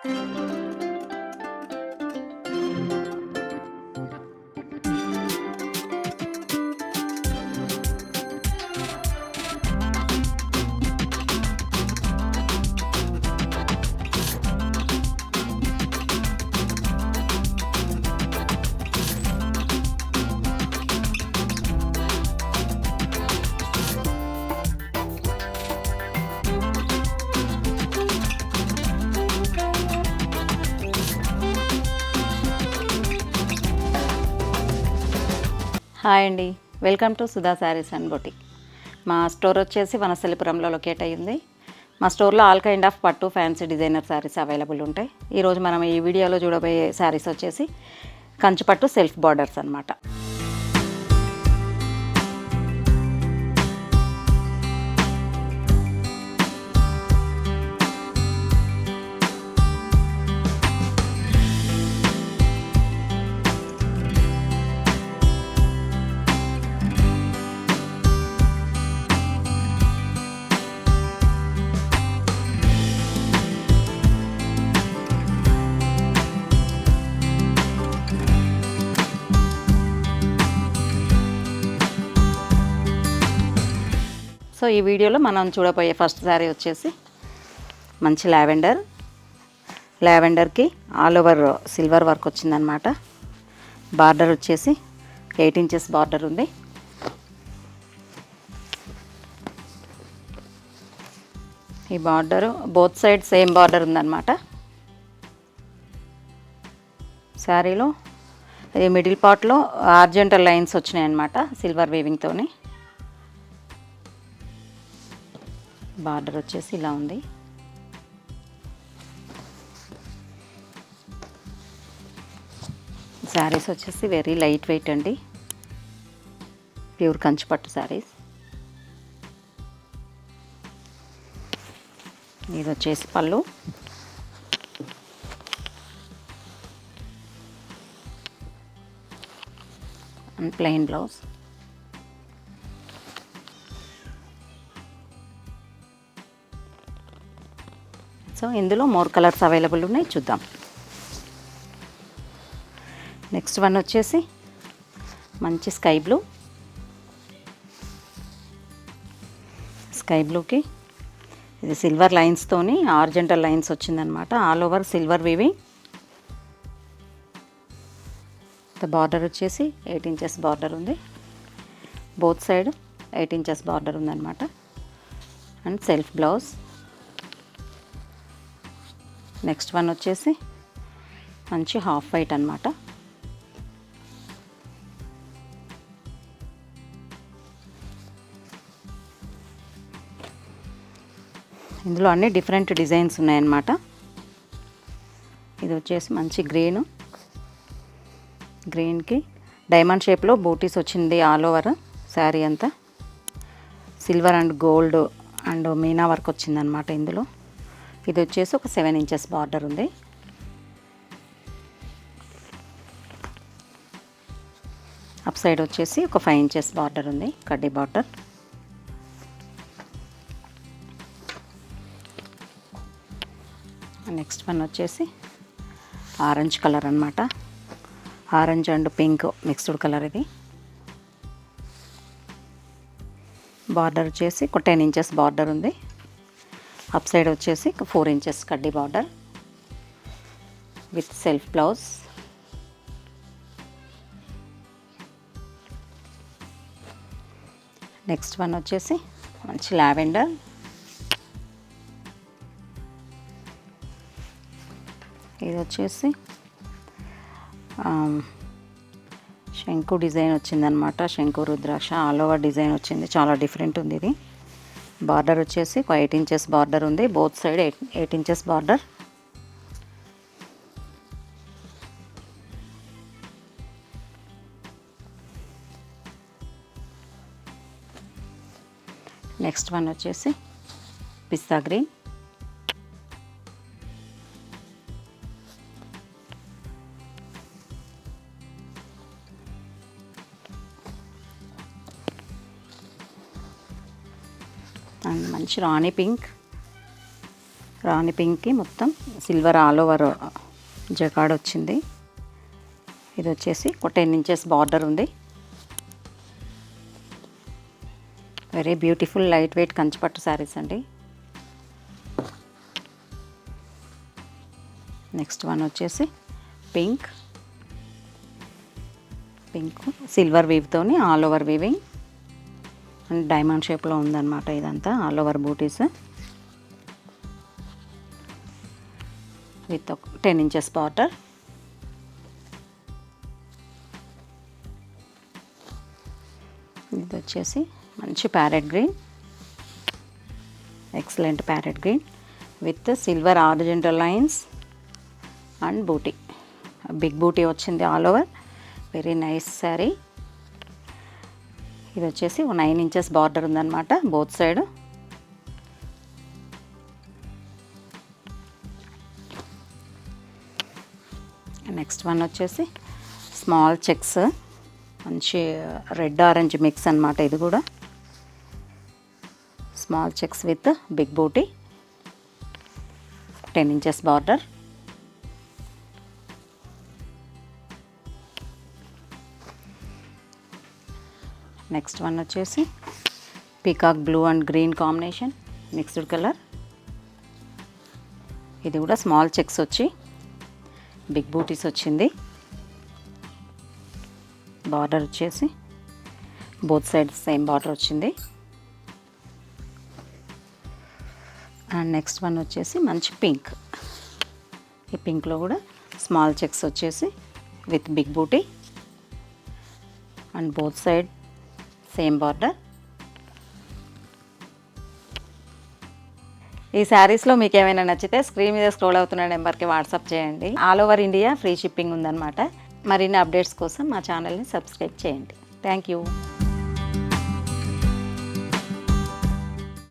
Hi అండి, welcome to Sudha saris and boutique. మా store వచ్చేసి వనస్థలిపురంలో లొకేట్ అయ్యింది. మా స్టోర్లో ఆల్ కైండ్ ఆఫ్ పట్టు ఫ్యాన్సీ డిజైనర్ శారీస్ అవైలబుల్ ఉంటాయి. ఈరోజు మనం ఈ వీడియోలో చూడబోయే శారీస్ వచ్చేసి కంచిపట్టు సెల్ఫ్ బార్డర్స్ అన్నమాట. సో ఈ వీడియోలో మనం చూడబోయే ఫస్ట్ శారీ వచ్చేసి మంచి లావెండర్కి ఆల్ ఓవర్ సిల్వర్ వర్క్ వచ్చిందనమాట. బార్డర్ వచ్చేసి 8 ఇంచెస్ బార్డర్ ఉంది. ఈ border both side same border ఉందన్నమాట. శారీలో ఇది మిడిల్ పార్ట్లో ఆర్జెంటల్ లైన్స్ వచ్చినాయన్నమాట సిల్వర్ వీవింగ్తోని. బార్డర్ వచ్చేసి ఇలా ఉంది. శారీస్ వచ్చేసి వెరీ లైట్ వెయిట్ అండి, ప్యూర్ కంచిపట్టు శారీస్. ఇది వచ్చేసి పళ్ళు, అండ్ ప్లెయిన్ బ్లౌజ్. సో ఇందులో మోర్ కలర్స్ అవైలబుల్ ఉన్నాయి, చూద్దాం. నెక్స్ట్ వన్ వచ్చేసి మంచి స్కై బ్లూకి ఇది సిల్వర్ లైన్స్తోని ఆర్జెంటల్ లైన్స్ వచ్చిందనమాట. All over silver weaving. Border వచ్చేసి 8 ఇంచెస్ బార్డర్ ఉంది. బోత్ సైడ్ 8 ఇంచెస్ బార్డర్ ఉందన్నమాట. And self blouse. Next one వచ్చేసి మంచి హాఫ్ వైట్ అన్నమాట. ఇందులో అన్ని డిఫరెంట్ డిజైన్స్ ఉన్నాయన్నమాట. ఇది వచ్చేసి మంచి గ్రీన్కి డైమండ్ షేప్లో బూటీస్ వచ్చింది ఆల్ ఓవర్ శారీ అంతా. Silver and gold and Meena work వచ్చిందనమాట ఇందులో. ఇది వచ్చేసి ఒక 7 ఇంచెస్ బార్డర్ ఉంది. అప్ సైడ్ వచ్చేసి ఒక 5 ఇంచెస్ బార్డర్ ఉంది, కడ్డీ బార్డర్. నెక్స్ట్ వన్ వచ్చేసి ఆరెంజ్ కలర్ అన్నమాట. Orange and pink mixed colour ఇది. బార్డర్ వచ్చేసి ఒక 10 ఇంచెస్ బార్డర్ ఉంది. అప్ సైడ్ వచ్చేసి 4 ఇంచెస్ కడ్డీ border with self blouse. Next one వచ్చేసి మంచి లావెండర్. ఇది వచ్చేసి శంకు డిజైన్ వచ్చిందనమాట. శంకు రుద్రాక్ష ఆల్ ఓవర్ డిజైన్ వచ్చింది, చాలా డిఫరెంట్ ఉంది ఇది. బార్డర్ వచ్చేసి ఒక 8 ఇంచెస్ బార్డర్ ఉంది. Both side 8 inches border. Next one వచ్చేసి పిస్తా గ్రీన్. అండ్ మంచి రాణి పింక్కి మొత్తం సిల్వర్ ఆల్ ఓవర్ జకాడ్ వచ్చింది. ఇది వచ్చేసి ఒక 10 ఇంచెస్ బార్డర్ ఉంది. వెరీ బ్యూటిఫుల్ లైట్ వెయిట్ కంచిపట్టు శారీస్ అండి. నెక్స్ట్ వన్ వచ్చేసి పింక్ సిల్వర్ వీవ్తోని all over weaving and diamond షేప్లో ఉందన్నమాట. ఇదంతా all over booties with 10 inches border. ఇది వచ్చేసి మంచి parrot green, excellent parrot green with silver argental lines and booty. Big booty వచ్చింది all over. Very nice saree. ఇది వచ్చేసి 9 ఇంచెస్ బార్డర్ ఉందన్నమాట బోత్ సైడ్. నెక్స్ట్ వన్ వచ్చేసి స్మాల్ చెక్స్, మంచి red orange mix అన్నమాట. ఇది కూడా small checks with big booty, 10 inches border. Next one వచ్చేసి peacock blue and green combination mixed colour. ఇది కూడా స్మాల్ చెక్స్ వచ్చి బిగ్ బూటీస్ వచ్చింది. బార్డర్ వచ్చేసి బోత్ సైడ్స్ సేమ్ బార్డర్ వచ్చింది. అండ్ నెక్స్ట్ వన్ వచ్చేసి మంచి పింక్. ఈ పింక్లో కూడా స్మాల్ చెక్స్ వచ్చేసి with big booty and both side same border. ఈ శారీస్లో మీకు ఏమైనా నచ్చితే స్క్రీన్ మీద స్క్రోల్ అవుతున్న నెంబర్కి వాట్సాప్ చేయండి. All over India free shipping ఉందన్నమాట. మరిన్ని అప్డేట్స్ కోసం మా ఛానల్ని సబ్స్క్రైబ్ చేయండి. Thank you.